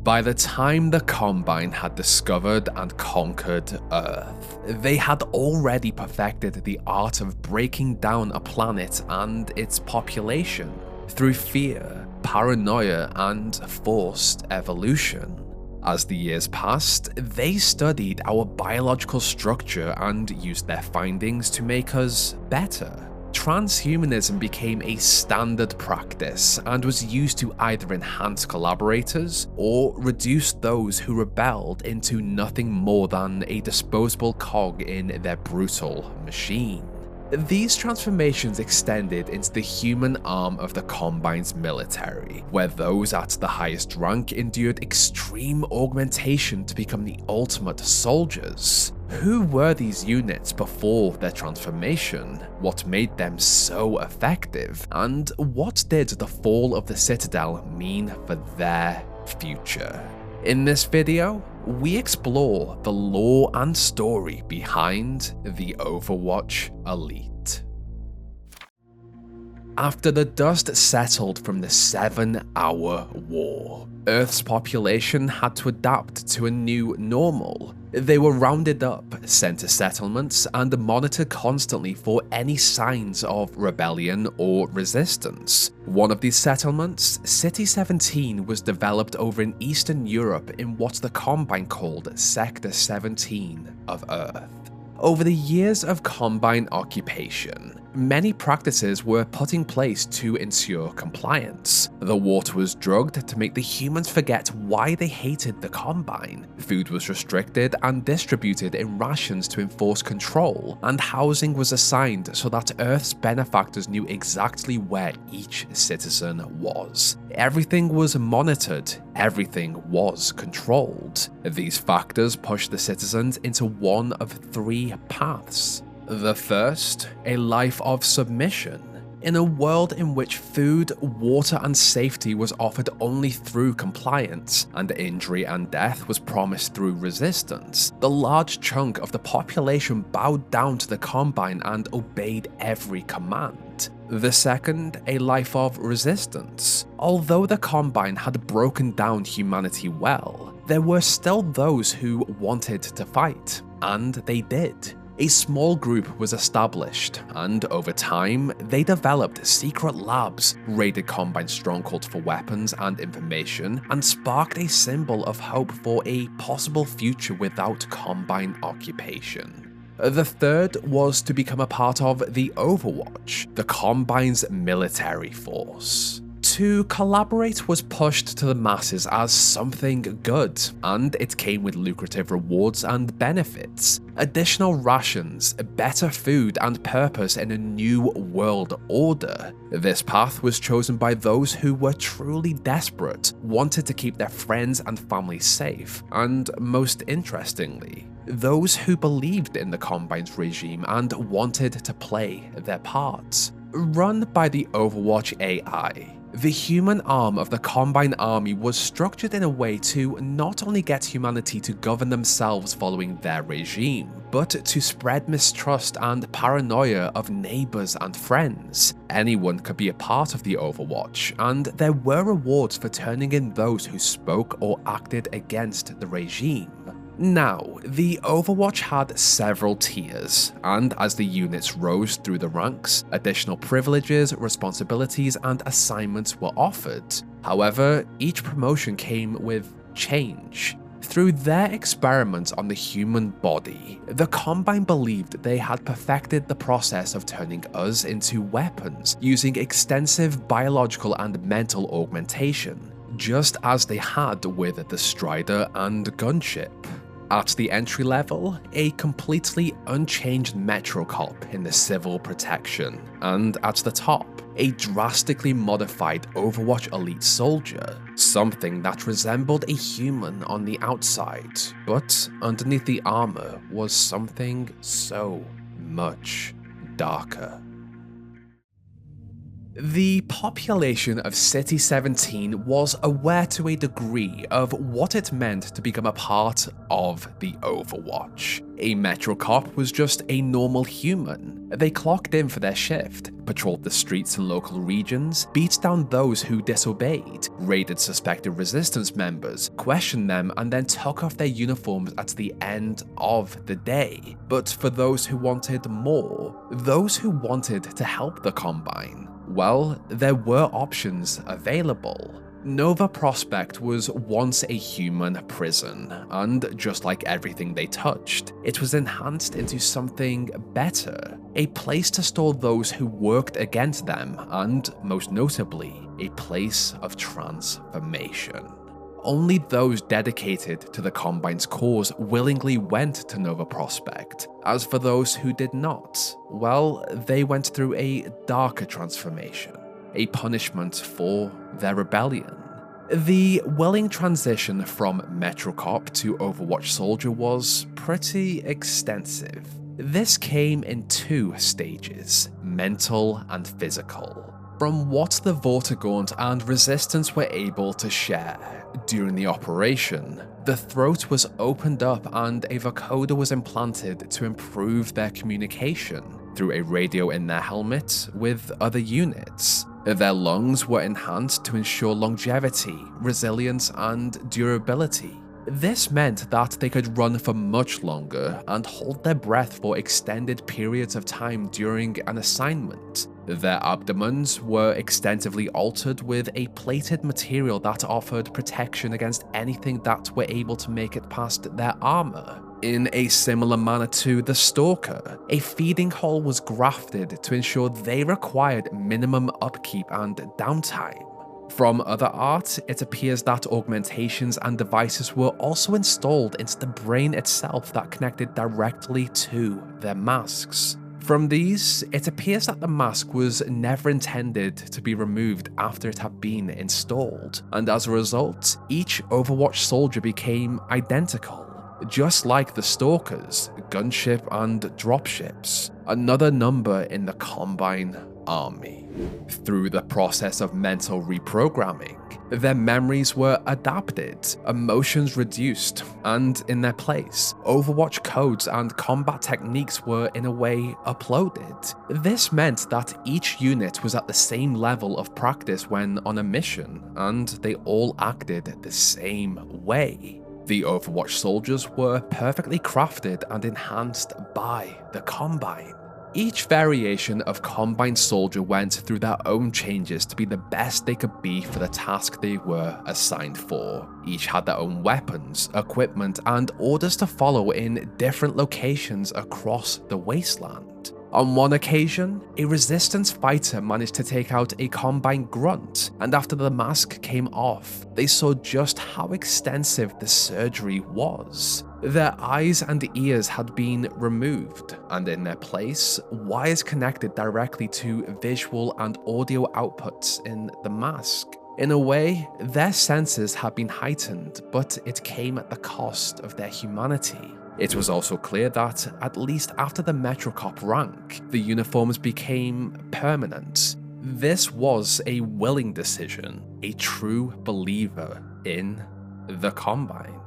By the time the Combine had discovered and conquered Earth, they had already perfected the art of breaking down a planet and its population through fear, paranoia, and forced evolution. As the years passed, they studied our biological structure and used their findings to make us better. Transhumanism became a standard practice and was used to either enhance collaborators or reduce those who rebelled into nothing more than a disposable cog in their brutal machine. These transformations extended into the human arm of the Combine's military, where those at the highest rank endured extreme augmentation to become the ultimate soldiers. Who were these units before their transformation? What made them so effective? And what did the fall of the Citadel mean for their future? In this video, we explore the lore and story behind the Overwatch Elite. After the dust settled from the 7-hour war, Earth's population had to adapt to a new normal. They were rounded up, sent to settlements, and monitored constantly for any signs of rebellion or resistance. One of these settlements, City 17, was developed over in Eastern Europe in what the Combine called Sector 17 of Earth. Over the years of Combine occupation, many practices were put in place to ensure compliance. The water was drugged to make the humans forget why they hated the Combine. Food was restricted and distributed in rations to enforce control, and housing was assigned so that Earth's benefactors knew exactly where each citizen was. Everything was monitored, everything was controlled. These factors pushed the citizens into one of three paths. The first, a life of submission. In a world in which food, water, and safety was offered only through compliance, and injury and death was promised through resistance, the large chunk of the population bowed down to the Combine and obeyed every command. The second, a life of resistance. Although the Combine had broken down humanity well, there were still those who wanted to fight, and they did. A small group was established, and over time, they developed secret labs, raided Combine strongholds for weapons and information, and sparked a symbol of hope for a possible future without Combine occupation. The third was to become a part of the Overwatch, the Combine's military force. To collaborate was pushed to the masses as something good, and it came with lucrative rewards and benefits, additional rations, better food, and purpose in a new world order. This path was chosen by those who were truly desperate, wanted to keep their friends and family safe, and most interestingly, those who believed in the Combine's regime and wanted to play their parts. Run by the Overwatch AI, the human arm of the Combine army was structured in a way to not only get humanity to govern themselves following their regime, but to spread mistrust and paranoia of neighbors and friends. Anyone could be a part of the Overwatch, and there were rewards for turning in those who spoke or acted against the regime. Now, the Overwatch had several tiers, and as the units rose through the ranks, additional privileges, responsibilities, and assignments were offered. However, each promotion came with change. Through their experiments on the human body, the Combine believed they had perfected the process of turning us into weapons using extensive biological and mental augmentation, just as they had with the Strider and Gunship. At the entry level, a completely unchanged Metrocop in the civil protection, and at the top, a drastically modified Overwatch Elite soldier, something that resembled a human on the outside, but underneath the armor was something so much darker. The population of City 17 was aware to a degree of what it meant to become a part of the Overwatch. A Metro cop was just a normal human. They clocked in for their shift, patrolled the streets in local regions, beat down those who disobeyed, raided suspected resistance members, questioned them, and then took off their uniforms at the end of the day. But for those who wanted more, those who wanted to help the Combine, well, there were options available. Nova Prospekt was once a human prison, and just like everything they touched, it was enhanced into something better, a place to store those who worked against them, and, most notably, a place of transformation. Only those dedicated to the Combine's cause willingly went to Nova Prospekt. As for those who did not, well, they went through a darker transformation, a punishment for their rebellion. The willing transition from Metro Cop to Overwatch Soldier was pretty extensive. This came in two stages, mental and physical. From what the Vortigaunt and Resistance were able to share during the operation, the throat was opened up and a vocoder was implanted to improve their communication through a radio in their helmet with other units. Their lungs were enhanced to ensure longevity, resilience, and durability. This meant that they could run for much longer and hold their breath for extended periods of time during an assignment. Their abdomens were extensively altered with a plated material that offered protection against anything that were able to make it past their armor. In a similar manner to the Stalker, a feeding hole was grafted to ensure they required minimum upkeep and downtime. From other art, it appears that augmentations and devices were also installed into the brain itself that connected directly to their masks. From these, it appears that the mask was never intended to be removed after it had been installed, and as a result, each Overwatch soldier became identical. Just like the Stalkers, gunship and dropships, another number in the Combine army. Through the process of mental reprogramming, their memories were adapted, emotions reduced, and in their place, Overwatch codes and combat techniques were in a way uploaded. This meant that each unit was at the same level of practice when on a mission, and they all acted the same way. The Overwatch soldiers were perfectly crafted and enhanced by the Combine. Each variation of Combine soldier went through their own changes to be the best they could be for the task they were assigned for. Each had their own weapons, equipment, and orders to follow in different locations across the wasteland. On one occasion, a Resistance fighter managed to take out a Combine grunt, and after the mask came off, they saw just how extensive the surgery was. Their eyes and ears had been removed, and in their place, wires connected directly to visual and audio outputs in the mask. In a way, their senses had been heightened, but it came at the cost of their humanity. It was also clear that, at least after the Metro Cop rank, the uniforms became permanent. This was a willing decision, a true believer in the Combine.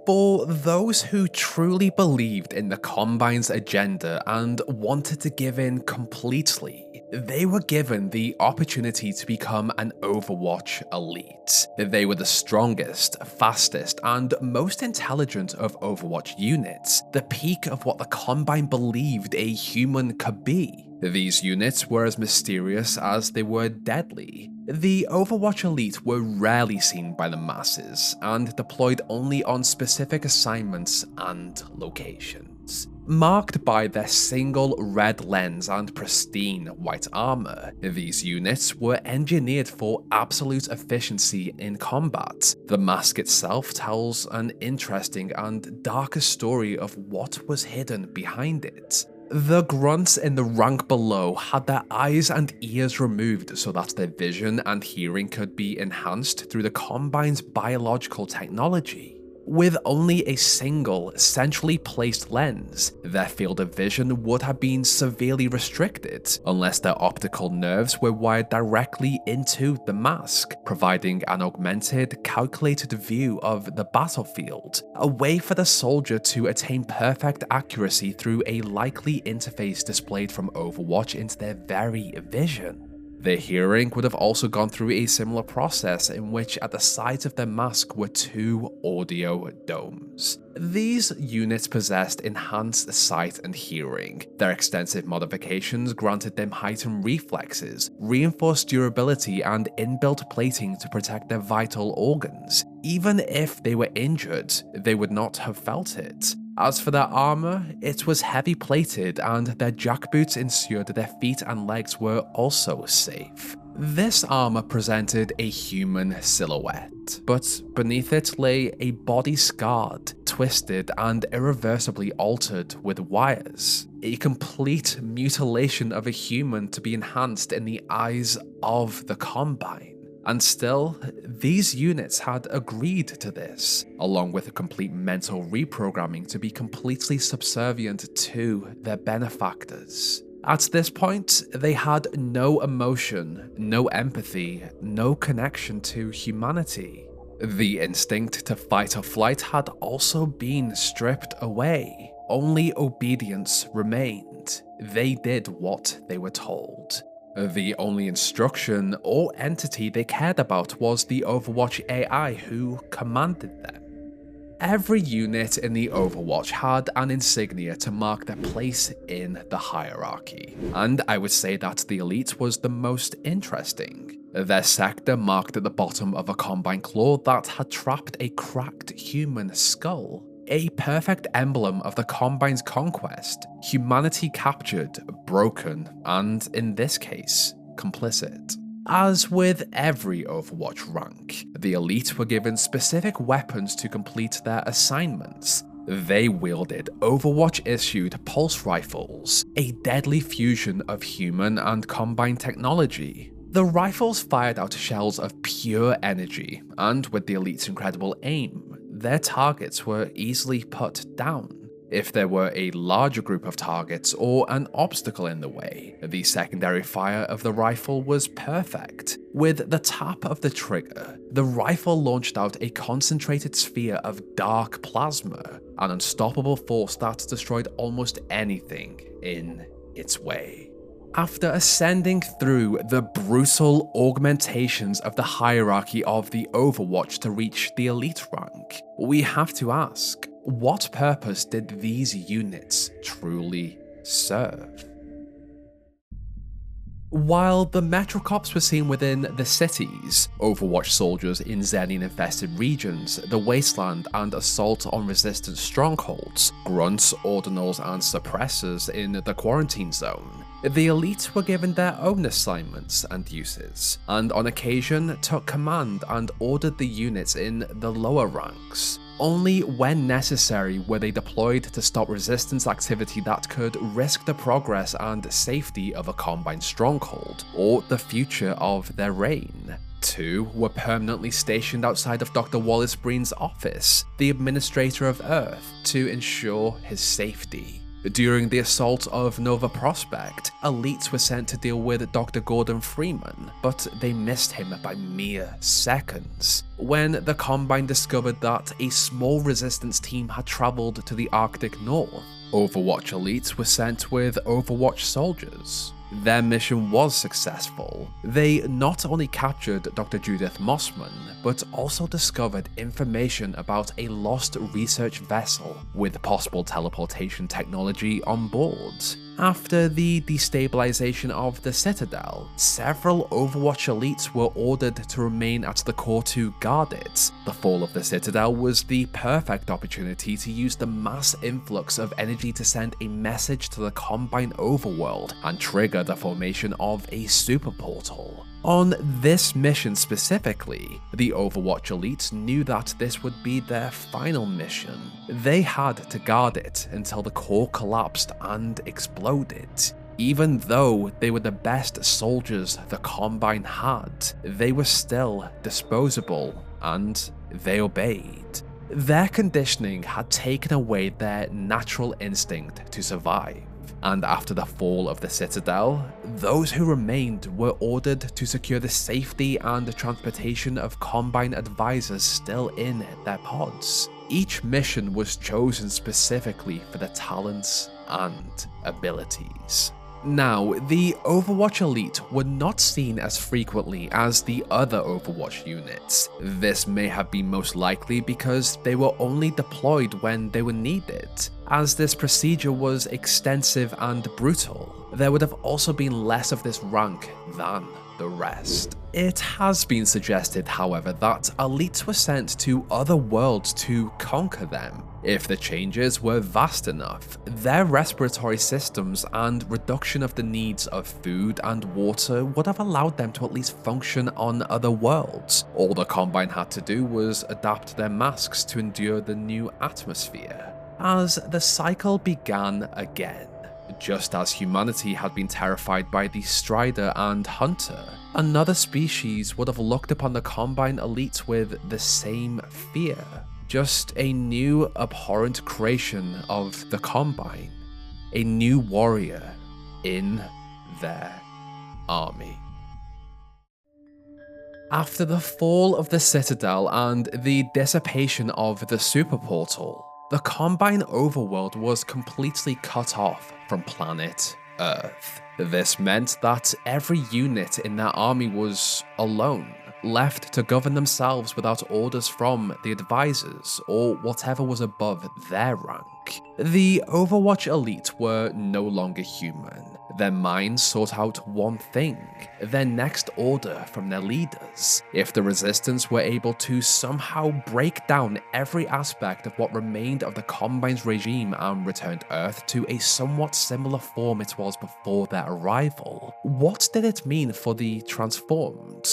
For those who truly believed in the Combine's agenda and wanted to give in completely, they were given the opportunity to become an Overwatch Elite. They were the strongest, fastest, and most intelligent of Overwatch units, the peak of what the Combine believed a human could be. These units were as mysterious as they were deadly. The Overwatch Elite were rarely seen by the masses, and deployed only on specific assignments and locations. Marked by their single red lens and pristine white armor, these units were engineered for absolute efficiency in combat. The mask itself tells an interesting and darker story of what was hidden behind it. The grunts in the rank below had their eyes and ears removed so that their vision and hearing could be enhanced through the Combine's biological technology. With only a single, centrally placed lens, their field of vision would have been severely restricted unless their optical nerves were wired directly into the mask, providing an augmented, calculated view of the battlefield, a way for the soldier to attain perfect accuracy through a likely interface displayed from Overwatch into their very vision. Their hearing would have also gone through a similar process in which at the sides of their mask were two audio domes. These units possessed enhanced sight and hearing. Their extensive modifications granted them heightened reflexes, reinforced durability, and inbuilt plating to protect their vital organs. Even if they were injured, they would not have felt it. As for their armor, it was heavy plated, and their jackboots ensured that their feet and legs were also safe. This armor presented a human silhouette, but beneath it lay a body scarred, twisted, and irreversibly altered with wires. A complete mutilation of a human to be enhanced in the eyes of the Combine. And still, these units had agreed to this, along with a complete mental reprogramming to be completely subservient to their benefactors. At this point, they had no emotion, no empathy, no connection to humanity. The instinct to fight or flight had also been stripped away. Only obedience remained. They did what they were told. The only instruction or entity they cared about was the Overwatch AI who commanded them. Every unit in the Overwatch had an insignia to mark their place in the hierarchy, and I would say that the Elite was the most interesting. Their sector marked at the bottom of a Combine claw that had trapped a cracked human skull. A perfect emblem of the Combine's conquest, humanity captured, broken, and, in this case, complicit. As with every Overwatch rank, the Elite were given specific weapons to complete their assignments. They wielded Overwatch-issued pulse rifles, a deadly fusion of human and Combine technology. The rifles fired out shells of pure energy, and with the Elite's incredible aim, their targets were easily put down. If there were a larger group of targets or an obstacle in the way, the secondary fire of the rifle was perfect. With the tap of the trigger, the rifle launched out a concentrated sphere of dark plasma, an unstoppable force that destroyed almost anything in its way. After ascending through the brutal augmentations of the hierarchy of the Overwatch to reach the Elite rank, we have to ask, what purpose did these units truly serve? While the Metrocops were seen within the cities, Overwatch soldiers in Xenian-infested regions, the Wasteland, and assault on resistant strongholds, grunts, ordinals, and suppressors in the Quarantine Zone, the Elite were given their own assignments and uses, and on occasion took command and ordered the units in the lower ranks. Only when necessary were they deployed to stop resistance activity that could risk the progress and safety of a Combine stronghold, or the future of their reign. Two were permanently stationed outside of Dr. Wallace Breen's office, the Administrator of Earth, to ensure his safety. During the assault of Nova Prospect, Elites were sent to deal with Dr. Gordon Freeman, but they missed him by mere seconds. When the Combine discovered that a small resistance team had travelled to the Arctic North, Overwatch Elite were sent with Overwatch soldiers. Their mission was successful. They not only captured Dr. Judith Mossman, but also discovered information about a lost research vessel with possible teleportation technology on board. After the destabilization of the Citadel, several Overwatch Elites were ordered to remain at the core to guard it. The fall of the Citadel was the perfect opportunity to use the mass influx of energy to send a message to the Combine overworld and trigger the formation of a super portal. On this mission specifically, the Overwatch Elites knew that this would be their final mission. They had to guard it until the core collapsed and exploded. Even though they were the best soldiers the Combine had, they were still disposable, and they obeyed. Their conditioning had taken away their natural instinct to survive, and after the fall of the Citadel, those who remained were ordered to secure the safety and transportation of Combine advisors still in their pods. Each mission was chosen specifically for their talents and abilities. Now, the Overwatch Elite were not seen as frequently as the other Overwatch units. This may have been most likely because they were only deployed when they were needed. As this procedure was extensive and brutal, there would have also been less of this rank than the rest. It has been suggested, however, that elites were sent to other worlds to conquer them. If the changes were vast enough, their respiratory systems and reduction of the needs of food and water would have allowed them to at least function on other worlds. All the Combine had to do was adapt their masks to endure the new atmosphere. As the cycle began again, just as humanity had been terrified by the Strider and Hunter, another species would have looked upon the Combine elites with the same fear. Just a new abhorrent creation of the Combine, a new warrior in their army. After the fall of the Citadel and the dissipation of the Super Portal, the Combine overworld was completely cut off from planet Earth. This meant that every unit in their army was alone, left to govern themselves without orders from the advisors or whatever was above their rank. The Overwatch Elite were no longer human. Their minds sought out one thing, their next order from their leaders. If the Resistance were able to somehow break down every aspect of what remained of the Combine's regime and returned Earth to a somewhat similar form it was before their arrival, what did it mean for the Transformed?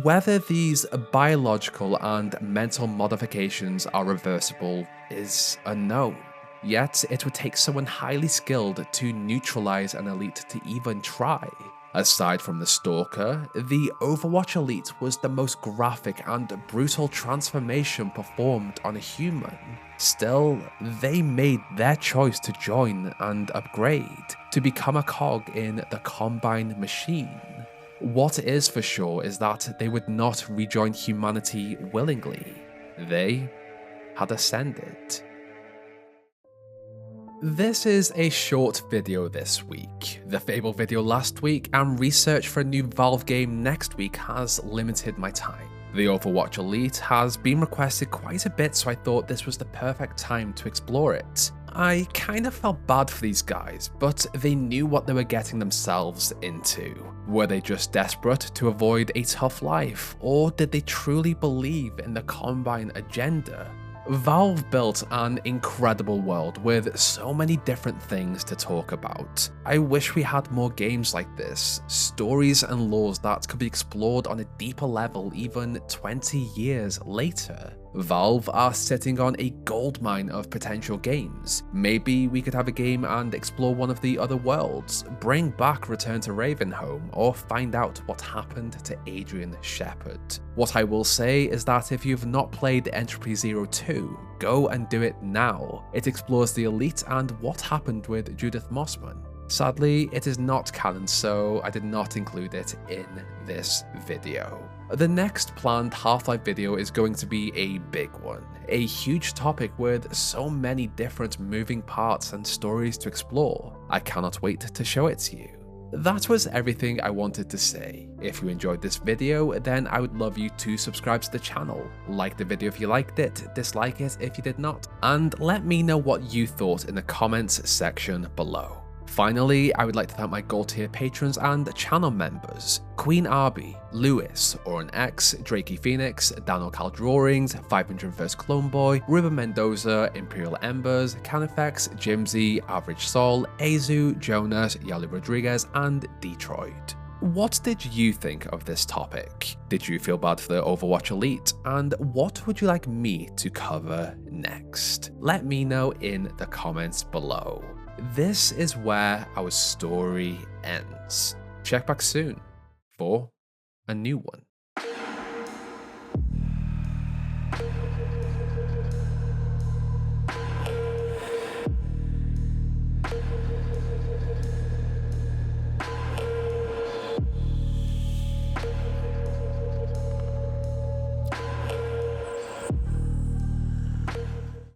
Whether these biological and mental modifications are reversible is unknown, yet it would take someone highly skilled to neutralize an elite to even try. Aside from the Stalker, the Overwatch Elite was the most graphic and brutal transformation performed on a human. Still, they made their choice to join and upgrade, to become a cog in the Combine machine. What is for sure is that they would not rejoin humanity willingly. They had ascended. This is a short video this week. The Fable video last week and research for a new Valve game next week has limited my time. The Overwatch Elite has been requested quite a bit, so I thought this was the perfect time to explore it. I kind of felt bad for these guys, but they knew what they were getting themselves into. Were they just desperate to avoid a tough life, or did they truly believe in the Combine agenda? Valve built an incredible world with so many different things to talk about. I wish we had more games like this, stories and lores that could be explored on a deeper level even 20 years later. Valve are sitting on a goldmine of potential games. Maybe we could have a game and explore one of the other worlds, bring back Return to Ravenholm, or find out what happened to Adrian Shepard. What I will say is that if you've not played Entropy 02, go and do it now. It explores the Elite and what happened with Judith Mossman. Sadly, it is not canon, so I did not include it in this video. The next planned Half-Life video is going to be a big one, a huge topic with so many different moving parts and stories to explore. I cannot wait to show it to you. That was everything I wanted to say. If you enjoyed this video, then I would love you to subscribe to the channel, like the video if you liked it, dislike it if you did not, and let me know what you thought in the comments section below. Finally, I would like to thank my gold tier patrons and channel members: Queen Arby, Lewis, Oren X, Drakey Phoenix, Daniel Cal Drawings, 501st Clone Boy, Ruben Mendoza, Imperial Embers, Canifex, Jimsy, Average Soul, Azu, Jonas, Yali Rodriguez, and Detroit. What did you think of this topic? Did you feel bad for the Overwatch Elite? And what would you like me to cover next? Let me know in the comments below. This is where our story ends. Check back soon for a new one.